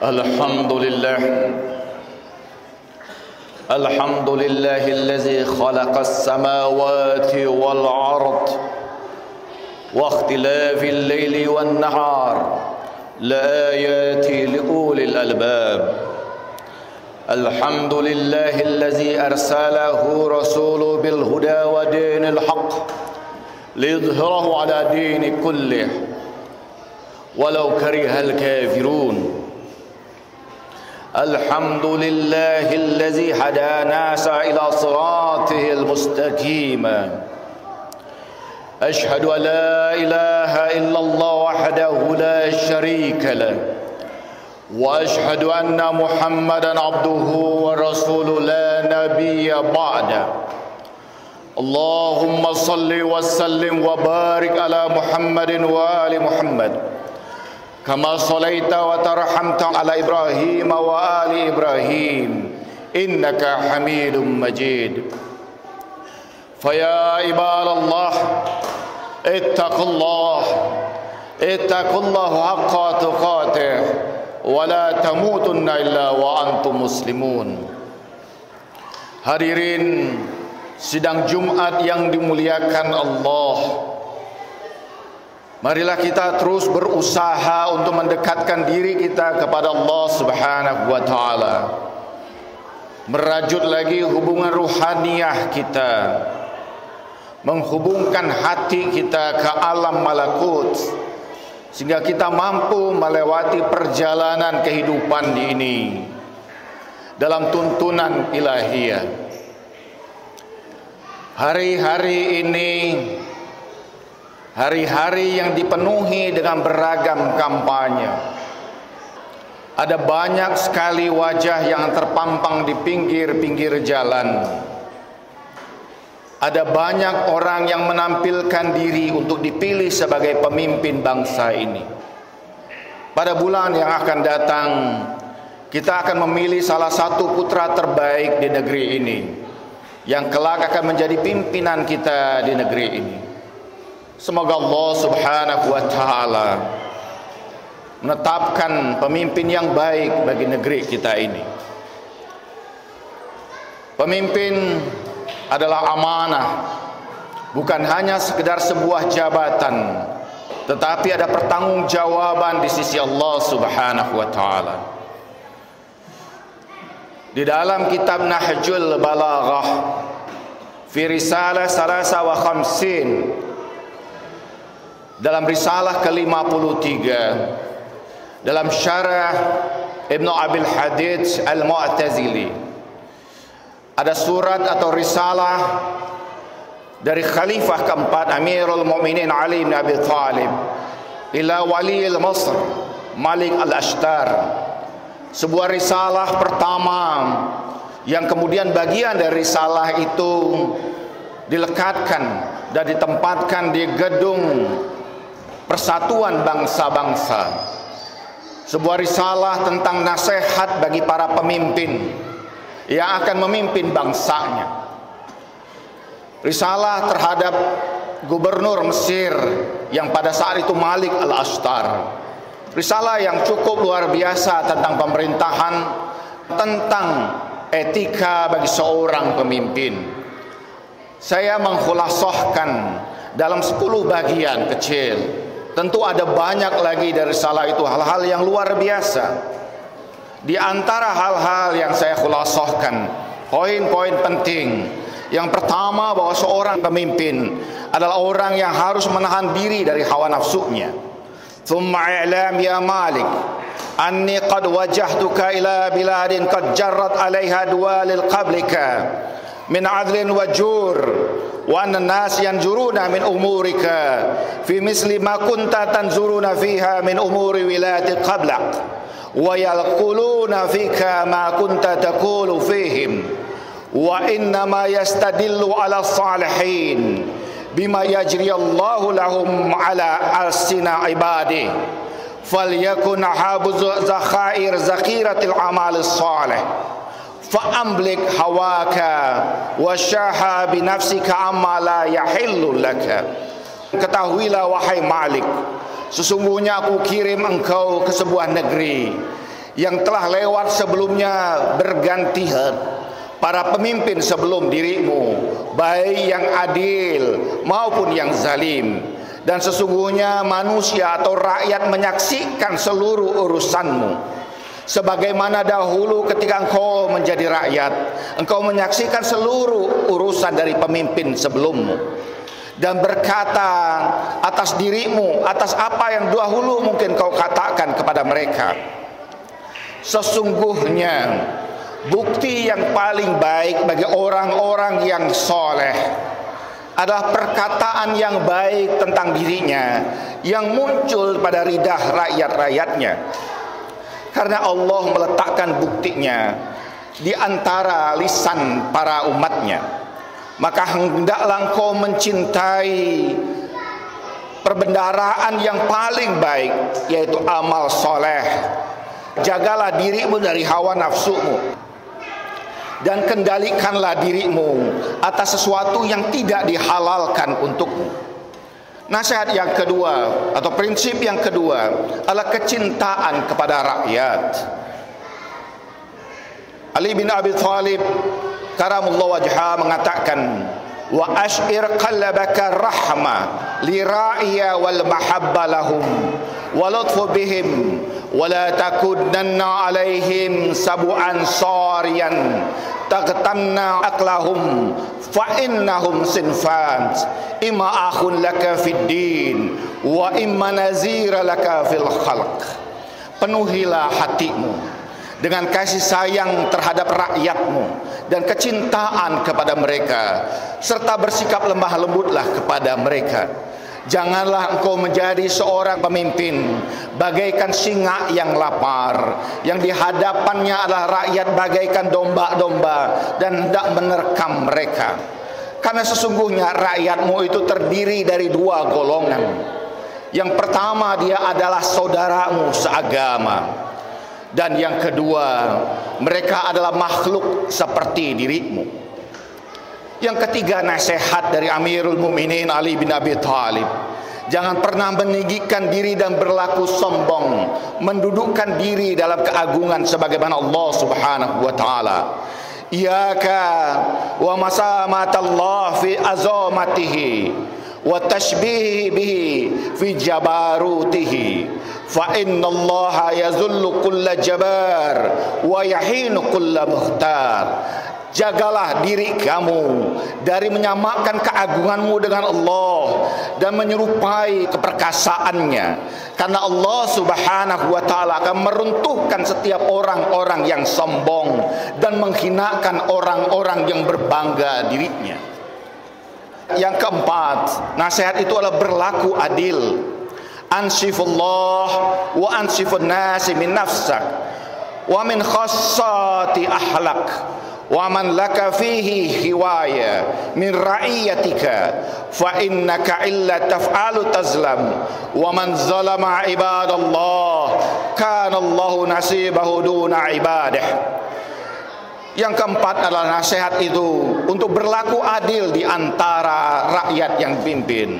الحمد لله الحمد لله الذي خلق السماوات والأرض واختلاف الليل والنهار لآيات لأولي الألباب. الحمد لله الذي أرسله رسوله بالهدى ودين الحق ليظهره على دين كله ولو كره الكافرون. الحمد لله الذي هدانا إلى صراطه المستقيم. أشهد أن لا إله إلا الله وحده لا شريك له وأشهد أن محمدا عبده ورسوله لا نبي بعده. اللهم صل وسلم وبارك على محمد وآل محمد كما صليت وترحمت على إبراهيم وآل إبراهيم إنك حميد مجيد. فيا عباد الله اتقوا الله حق تقاته ولا تموتن إلا وأنتم مسلمون. Hadirin sidang Jumat yang dimuliakan Allah, marilah kita terus berusaha untuk mendekatkan diri kita kepada Allah Subhanahu wa taala. Merajut lagi hubungan ruhaniyah kita, menghubungkan hati kita ke alam malakut sehingga kita mampu melewati perjalanan kehidupan ini dalam tuntunan ilahiyah. Hari-hari ini hari-hari yang dipenuhi dengan beragam kampanye. Ada banyak sekali wajah yang terpampang di pinggir-pinggir jalan. Ada banyak orang yang menampilkan diri untuk dipilih sebagai pemimpin bangsa ini. Pada bulan yang akan datang, kita akan memilih salah satu putra terbaik di negeri ini, yang kelak akan menjadi pimpinan kita di negeri ini. Semoga Allah Subhanahu wa taala menetapkan pemimpin yang baik bagi negeri kita ini. Pemimpin adalah amanah, bukan hanya sekedar sebuah jabatan, tetapi ada pertanggungjawaban di sisi Allah Subhanahu wa taala. Di dalam kitab Nahjul Balaghah fi risalah salasa wa khamsin, dalam risalah ke-53, dalam syarah Ibnu Abil Hadid Al-Mu'tazili, ada surat atau risalah dari Khalifah keempat Amirul Mukminin Ali bin Abi Thalib ila Wali al-Masr Malik al-Ashtar. Sebuah risalah pertama yang kemudian bagian dari risalah itu dilekatkan dan ditempatkan di gedung Persatuan Bangsa-Bangsa. Sebuah risalah tentang nasihat bagi para pemimpin yang akan memimpin bangsanya. Risalah terhadap gubernur Mesir yang pada saat itu Malik al-Ashtar. Risalah yang cukup luar biasa tentang pemerintahan, tentang etika bagi seorang pemimpin. Saya mengkhulasahkan dalam 10 bagian kecil. Tentu ada banyak lagi dari risalah itu, hal-hal yang luar biasa. Di antara hal-hal yang saya khulasahkan, poin-poin penting. Yang pertama, bahwa seorang pemimpin adalah orang yang harus menahan diri dari hawa nafsunya. ثم إعلام يا مالك أني قد وجهتك إلى بلاد قد جرت عليها دول قبلك من عدل وجور وأن الناس ينظرون من أمورك في مثل ما كنت تنظرون فيها من أمور ولاة قبلك ويقولون فيك ما كنت تقول فيهم وإنما يستدل على الصالحين bima yajri Allahu lahum ala alsina ibadi falyakun habuz zakhair zakiratil amal salih fa'amlik hawaka wasyaha binafsika amma la yahillu laka. Ketahuilah wahai Malik, sesungguhnya aku kirim engkau ke sebuah negeri yang telah lewat sebelumnya bergantian, para pemimpin sebelum dirimu, baik yang adil maupun yang zalim. Dan sesungguhnya manusia atau rakyat menyaksikan seluruh urusanmu. Sebagaimana dahulu ketika engkau menjadi rakyat, engkau menyaksikan seluruh urusan dari pemimpin sebelummu, dan berkata atas dirimu, atas apa yang dahulu mungkin kau katakan kepada mereka. Sesungguhnya bukti yang paling baik bagi orang-orang yang soleh adalah perkataan yang baik tentang dirinya yang muncul pada lidah rakyat-rakyatnya. Karena Allah meletakkan buktinya di antara lisan para umatnya. Maka hendaklah engkau mencintai perbendaharaan yang paling baik, yaitu amal soleh. Jagalah dirimu dari hawa nafsumu, dan kendalikanlah dirimu atas sesuatu yang tidak dihalalkan untukmu. Nasihat yang kedua atau prinsip yang kedua adalah kecintaan kepada rakyat. Ali bin Abi Thalib karamullah wajhah mengatakan, wa ash'ir qalbaka rahmah li ra'iya wal mahabba lahum wa lutfu bihim wa la takunanna alaihim sabu'an sariyan taqtanna aklahum fa innahum sinfan imma akhun laka fid din wa imma nazira laka fil khalq. Penuhilah hatimu dengan kasih sayang terhadap rakyatmu dan kecintaan kepada mereka, serta bersikap lemah lembutlah kepada mereka. Janganlah engkau menjadi seorang pemimpin bagaikan singa yang lapar, yang di hadapannya adalah rakyat bagaikan domba-domba dan hendak menerkam mereka. Karena sesungguhnya rakyatmu itu terdiri dari dua golongan. Yang pertama, dia adalah saudaramu seagama, dan yang kedua, mereka adalah makhluk seperti dirimu. Yang ketiga, nasihat dari Amirul Mukminin Ali bin Abi Thalib, jangan pernah meninggikan diri dan berlaku sombong, mendudukkan diri dalam keagungan sebagaimana Allah Subhanahu wa taala. Iyaka wa masamatallah fi azamatihi wa tashbihi bihi fi jabarutihi, fa innallaha yazullu kulla jabar wa yahinu kulla mukhtar. Jagalah diri kamu dari menyamakan keagunganmu dengan Allah dan menyerupai keperkasaannya, karena Allah Subhanahu wa taala akan meruntuhkan setiap orang-orang yang sombong dan menghinakan orang-orang yang berbangga dirinya. Yang keempat, nasihat itu adalah berlaku adil. Ansifullah wa ansifun nasi min nafsak wa min khassati ahlak wa man laka fihi hiwaya min ra'iyatika fa innaka illa taf'alu tazlam wa man zalama ibadallah kana Allahu nasibahu duna ibadah. Yang keempat adalah nasihat itu untuk berlaku adil di antara rakyat yang pimpin,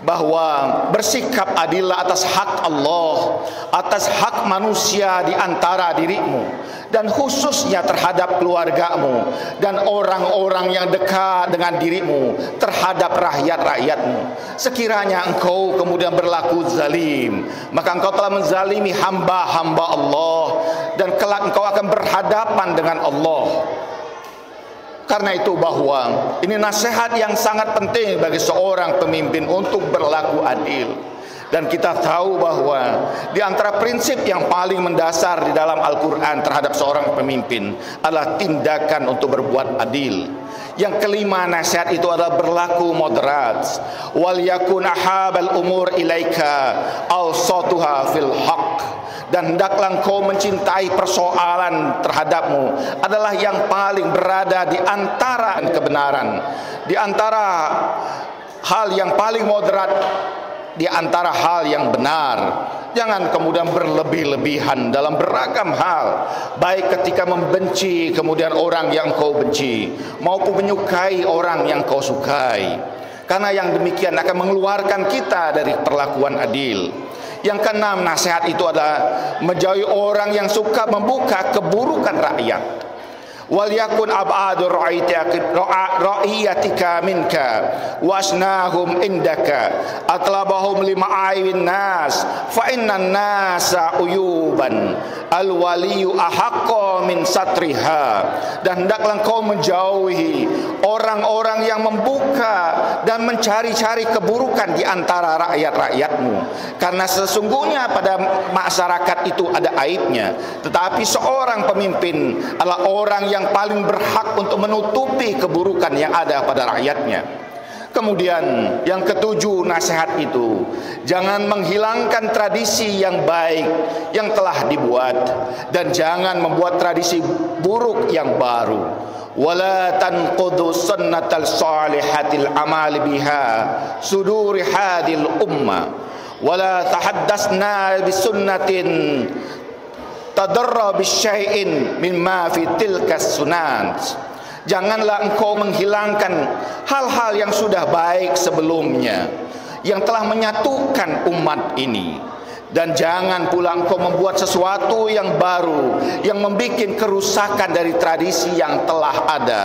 bahwa bersikap adillah atas hak Allah, atas hak manusia di antara dirimu, dan khususnya terhadap keluargamu dan orang-orang yang dekat dengan dirimu, terhadap rakyat-rakyatmu. Sekiranya engkau kemudian berlaku zalim, maka engkau telah menzalimi hamba-hamba Allah, dan kelak engkau akan berhadapan dengan Allah. Karena itu bahwa ini nasihat yang sangat penting bagi seorang pemimpin untuk berlaku adil. Dan kita tahu bahwa di antara prinsip yang paling mendasar di dalam Al-Quran terhadap seorang pemimpin adalah tindakan untuk berbuat adil. Yang kelima, nasihat itu adalah berlaku moderat. Wal yakun ahabal umur ilaika awsatuha fil haqq. Dan hendaklah engkau mencintai persoalan terhadapmu adalah yang paling berada di antara kebenaran, di antara hal yang paling moderat, di antara hal yang benar. Jangan kemudian berlebih-lebihan dalam beragam hal, baik ketika membenci kemudian orang yang kau benci, maupun menyukai orang yang kau sukai, karena yang demikian akan mengeluarkan kita dari perlakuan adil. Yang keenam, nasihat itu adalah menjauhi orang yang suka membuka keburukan rakyat. Wal yakun ab'adu ra'iyatika minka wasnahum indaka atlabahum lima'aywin nas fa innan nasa uyuban al waliyu ahaqqa min satriha. Dan hendaklah engkau menjauhi orang-orang yang membuka dan mencari-cari keburukan di antara rakyat-rakyatmu, karena sesungguhnya pada masyarakat itu ada aibnya, tetapi seorang pemimpin adalah orang yang paling berhak untuk menutupi keburukan yang ada pada rakyatnya. Kemudian yang ketujuh, nasihat itu jangan menghilangkan tradisi yang baik yang telah dibuat, dan jangan membuat tradisi buruk yang baru. Wala tanqudu sunnatal salihatil amal biha suduri hadil umma wala tahaddasna bisunnatin tadarra bisyai'in mimma fi tilkas sunat. Janganlah engkau menghilangkan hal-hal yang sudah baik sebelumnya, yang telah menyatukan umat ini. Dan jangan pula engkau membuat sesuatu yang baru, yang membuat kerusakan dari tradisi yang telah ada,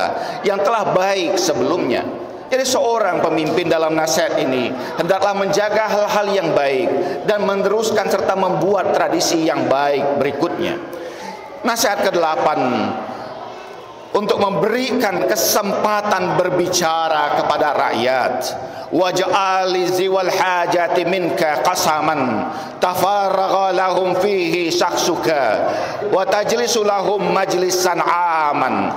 yang telah baik sebelumnya. Jadi seorang pemimpin dalam nasihat ini hendaklah menjaga hal-hal yang baik dan meneruskan serta membuat tradisi yang baik berikutnya. Nasihat ke-8, untuk memberikan kesempatan berbicara kepada rakyat. Waj'al ziwal hajati minka qasaman tafarraga lahum fihi syakhsuka wa tajlisu lahum majlisan aman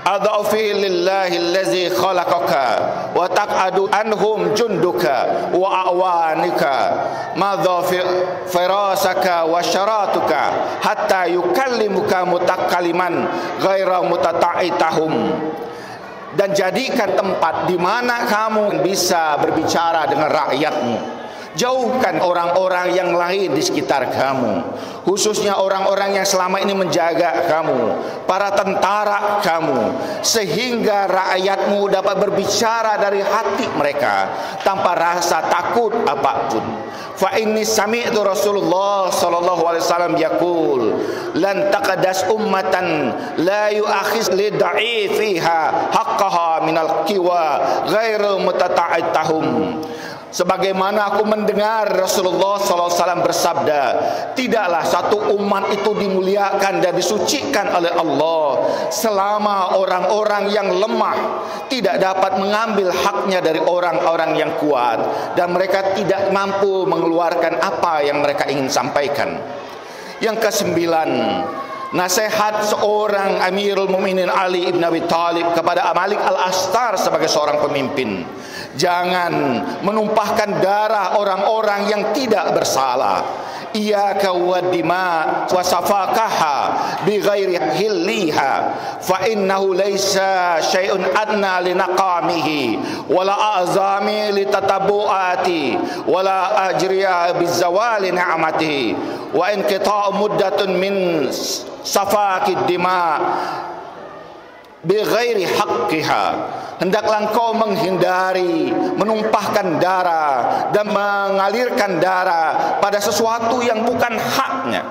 adhafi lillahi allazi khalaqaka wa taq'adu anhum junduka wa awanika madha firasaka wa syaratuka hatta yukallimuka mutakalliman ghaira mutata'itahum. Dan jadikan tempat di mana kamu bisa berbicara dengan rakyatmu. Jauhkan orang-orang yang lain di sekitar kamu, khususnya orang-orang yang selama ini menjaga kamu, para tentara kamu, sehingga rakyatmu dapat berbicara dari hati mereka tanpa rasa takut apapun. Fa inni sami'tu Rasulullah sallallahu alaihi wasallam yaqul lan taqadas ummatan la yu'akhiz li da'ifiha haqqaha minal qiwa ghairu mutata'itahum. Sebagaimana aku mendengar Rasulullah SAW bersabda, tidaklah satu umat itu dimuliakan dan disucikan oleh Allah selama orang-orang yang lemah tidak dapat mengambil haknya dari orang-orang yang kuat, dan mereka tidak mampu mengeluarkan apa yang mereka ingin sampaikan. Yang ke-9, nasihat seorang Amirul Mukminin Ali ibn Abi Thalib kepada Malik al-Ashtar sebagai seorang pemimpin. Jangan menumpahkan darah orang-orang yang tidak bersalah. Iyaka waddima wa safakaha bi ghairi hilliha fa innahu laysa syai'un adna li naqamihi wala azami li tatabuati wala ajriya bi zawali ni'matihi wa in qita'u muddatun min safakid dima bi ghairi haqqiha. Hendaklah engkau menghindari menumpahkan darah dan mengalirkan darah pada sesuatu yang bukan haknya,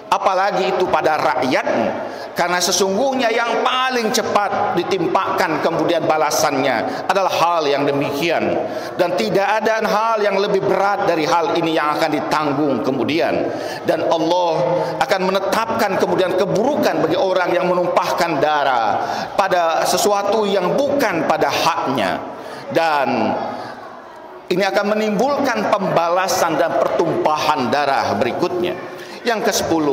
apalagi itu pada rakyatmu, karena sesungguhnya yang paling cepat ditimpakan kemudian balasannya adalah hal yang demikian, dan tidak ada hal yang lebih berat dari hal ini yang akan ditanggung kemudian. Dan Allah akan menetapkan kemudian keburukan bagi orang yang menumpahkan darah pada sesuatu yang bukan pada haknya, dan ini akan menimbulkan pembalasan dan pertumpahan darah berikutnya. Yang ke-10,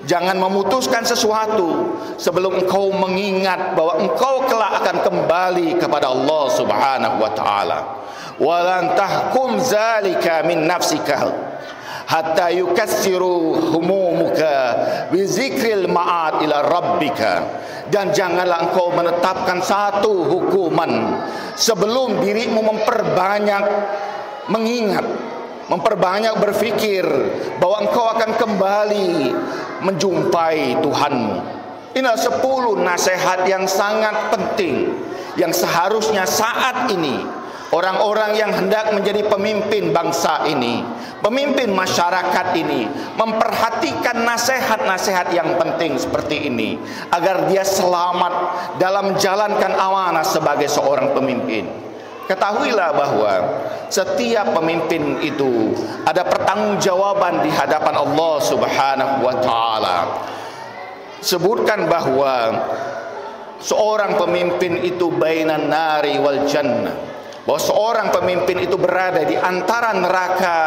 jangan memutuskan sesuatu sebelum engkau mengingat bahwa engkau kelak akan kembali kepada Allah Subhanahu wa taala. Wa lan tahkum zalika min nafsika hatta yukassiru humumuka bi zikril ma'ad ila rabbika. Dan janganlah engkau menetapkan satu hukuman sebelum dirimu memperbanyak mengingat, memperbanyak berfikir bahwa engkau akan kembali menjumpai Tuhanmu. Inilah 10 nasihat yang sangat penting yang seharusnya saat ini orang-orang yang hendak menjadi pemimpin bangsa ini, pemimpin masyarakat ini, memperhatikan nasihat-nasihat yang penting seperti ini agar dia selamat dalam menjalankan amanah sebagai seorang pemimpin. Ketahuilah bahwa setiap pemimpin itu ada pertanggungjawaban di hadapan Allah Subhanahu wa taala. Sebutkan bahwa seorang pemimpin itu bainan nari wal jannah, bahwa seorang pemimpin itu berada di antara neraka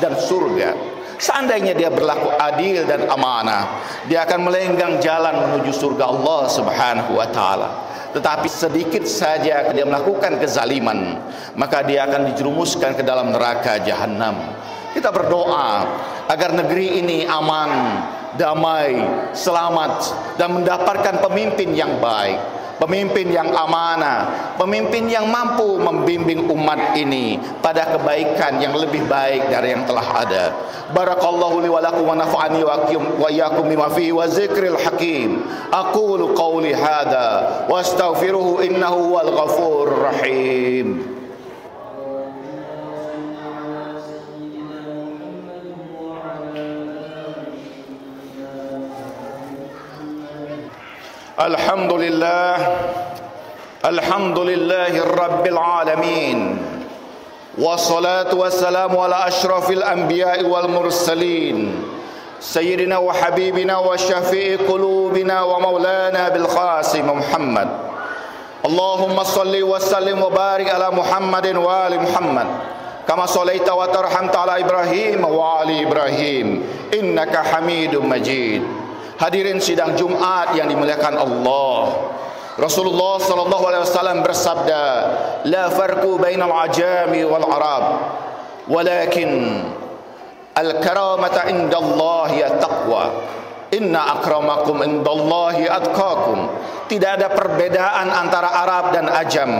dan surga. Seandainya dia berlaku adil dan amanah, dia akan melenggang jalan menuju surga Allah Subhanahu wa taala. Tetapi sedikit saja dia melakukan kezaliman, maka dia akan dijerumuskan ke dalam neraka jahanam. Kita berdoa agar negeri ini aman, damai, selamat, dan mendapatkan pemimpin yang baik, pemimpin yang amanah, pemimpin yang mampu membimbing umat ini pada kebaikan yang lebih baik dari yang telah ada. Barakallahu li wa lakum wa nafa'ani wa iyyakum bima fihi wa zikril hakim. Aqulu qawli hadha wa astaghfiruhu innahu wal ghafurur rahim. Alhamdulillahi rabbil alamin, wassalatu wassalamu ala ashrafil anbiya'i wal mursalin, sayyidina wa habibina wa syafi'i qulubina wa maulana bil qasim Muhammad. Allahumma salli wa sallim wa barik ala Muhammadin wa ali Muhammad kama sallaita wa tarhamta ala Ibrahim wa ali Ibrahim innaka Hamidum Majid. Hadirin sidang Jumat yang dimuliakan Allah, Rasulullah sallallahu alaihi wasallam bersabda, la farqu bainal ajami wal arab, walakin al-karamata indallahi at-taqwa. Inna akramakum indallahi atqakum. Tidak ada perbedaan antara Arab dan Ajam,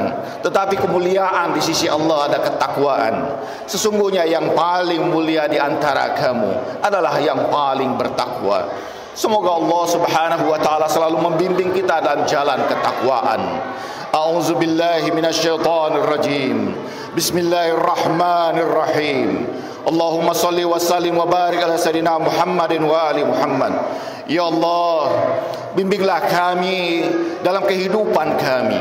tetapi kemuliaan di sisi Allah ada ketakwaan. Sesungguhnya yang paling mulia di antara kamu adalah yang paling bertakwa. Semoga Allah Subhanahu wa taala selalu membimbing kita dalam jalan ketakwaan. A'udzubillahi minasyaitonir rajim. Bismillahirrahmanirrahim. Allahumma salli wa sallim wa barik ala sayyidina Muhammadin wa ali Muhammad. Ya Allah, bimbinglah kami dalam kehidupan kami,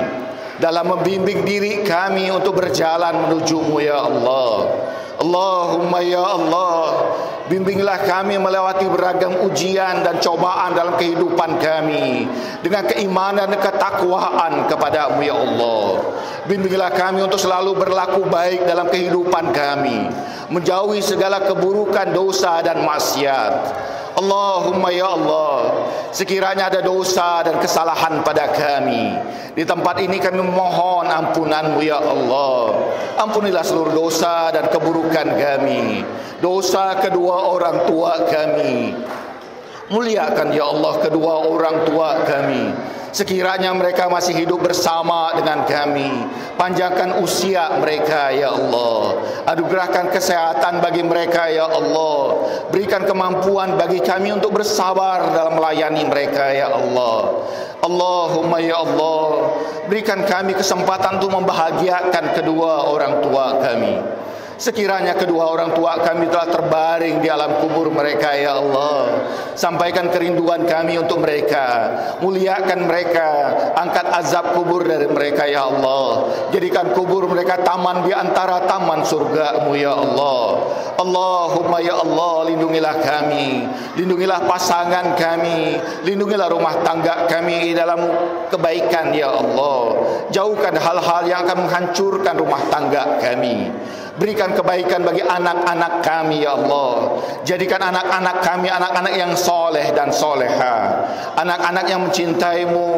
dalam membimbing diri kami untuk berjalan menuju-Mu ya Allah. Allahumma ya Allah, bimbinglah kami melewati beragam ujian dan cobaan dalam kehidupan kami dengan keimanan dan ketakwaan kepada-Mu ya Allah. Bimbinglah kami untuk selalu berlaku baik dalam kehidupan kami, menjauhi segala keburukan, dosa dan maksiat. Allahumma ya Allah, sekiranya ada dosa dan kesalahan pada kami di tempat ini, kami memohon ampunan-Mu ya Allah. Ampunilah seluruh dosa dan keburukan kami, dosa kedua orang tua kami. Muliakan ya Allah kedua orang tua kami, sekiranya mereka masih hidup bersama dengan kami. Panjangkan usia mereka ya Allah, anugerahkan kesehatan bagi mereka ya Allah. Berikan kemampuan bagi kami untuk bersabar dalam melayani mereka ya Allah. Allahumma ya Allah, berikan kami kesempatan untuk membahagiakan kedua orang tua kami. Sekiranya kedua orang tua kami telah terbaring di alam kubur mereka ya Allah, sampaikan kerinduan kami untuk mereka. Muliakan mereka, angkat azab kubur dari mereka ya Allah. Jadikan kubur mereka taman di antara taman surga-Mu ya Allah. Allahumma ya Allah, lindungilah kami, lindungilah pasangan kami, lindungilah rumah tangga kami dalam kebaikan ya Allah. Jauhkan hal-hal yang akan menghancurkan rumah tangga kami. Berikan kebaikan bagi anak-anak kami ya Allah. Jadikan anak-anak kami anak-anak yang soleh dan soleha, anak-anak yang mencintai-Mu,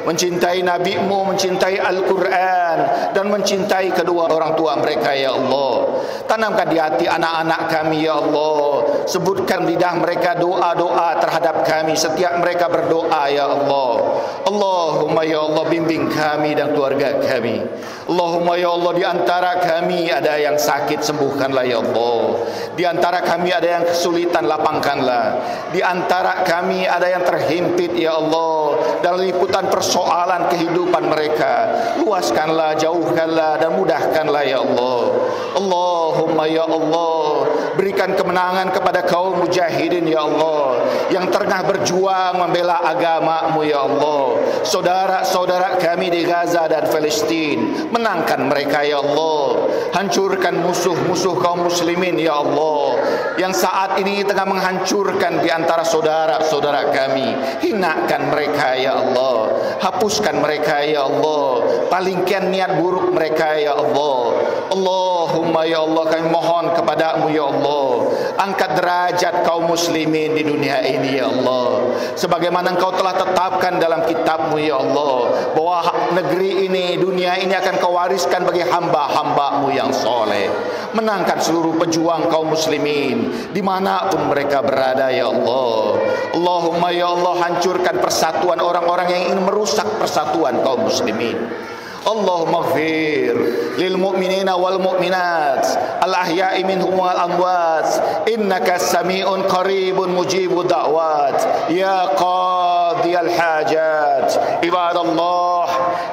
mencintai Nabi-Mu, mencintai Al-Quran, dan mencintai kedua orang tua mereka ya Allah. Tanamkan di hati anak-anak kami ya Allah. Sebutkan lidah mereka doa-doa terhadap kami setiap mereka berdoa ya Allah. Allahumma ya Allah, bimbing kami dan keluarga kami. Allahumma ya Allah, di antara kami ada yang sakit, sembuhkanlah ya Allah. Di antara kami ada yang kesulitan, lapangkanlah. Di antara kami ada yang terhimpit ya Allah dalam liputan persoalan kehidupan mereka. Luaskanlah, jauhkanlah dan mudahkanlah ya Allah. Allahumma ya Allah, berikan kemenangan kepada kaum mujahidin ya Allah, yang tengah berjuang membela agama-Mu ya Allah. Saudara-saudara kami di Gaza dan Palestin, menangkan mereka ya Allah. Hancurkan musuh-musuh kaum muslimin ya Allah, yang saat ini tengah menghancurkan di antara saudara-saudara kami. Hinakan mereka ya Allah, hapuskan mereka ya Allah, palingkan niat buruk mereka ya Allah. Allahumma ya Allah, kami mohon kepada-Mu ya Allah, angkat derajat kaum muslimin di dunia ini ya Allah, sebagaimana Engkau telah tetapkan dalam kitab-Mu ya Allah, bahwa negeri ini, dunia ini akan Kau wariskan bagi hamba-hamba-Mu yang soleh. Menangkan seluruh pejuang kaum muslimin dimanapun mereka berada ya Allah. Allahumma ya Allah, hancurkan persatuan orang-orang yang ingin merusak persatuan kaum muslimin. Allahumma ighfir lil mu'minina wal mu'minat al ahya'i minhum wal amwat, innaka sami'un qaribun mujibud da'wat ya qadiyal hajat. Ibadallah,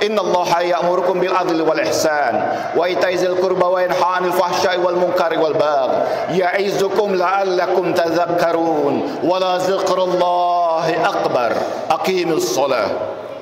innallaha ya'murukum bil adli wal ihsan wa itaizil qurba wa yanha 'anil fahsya'i wal munkari wal baghi ya'izukum la'allakum tadhakkarun wa la dzikrullahi akbar. Aqimus shalah.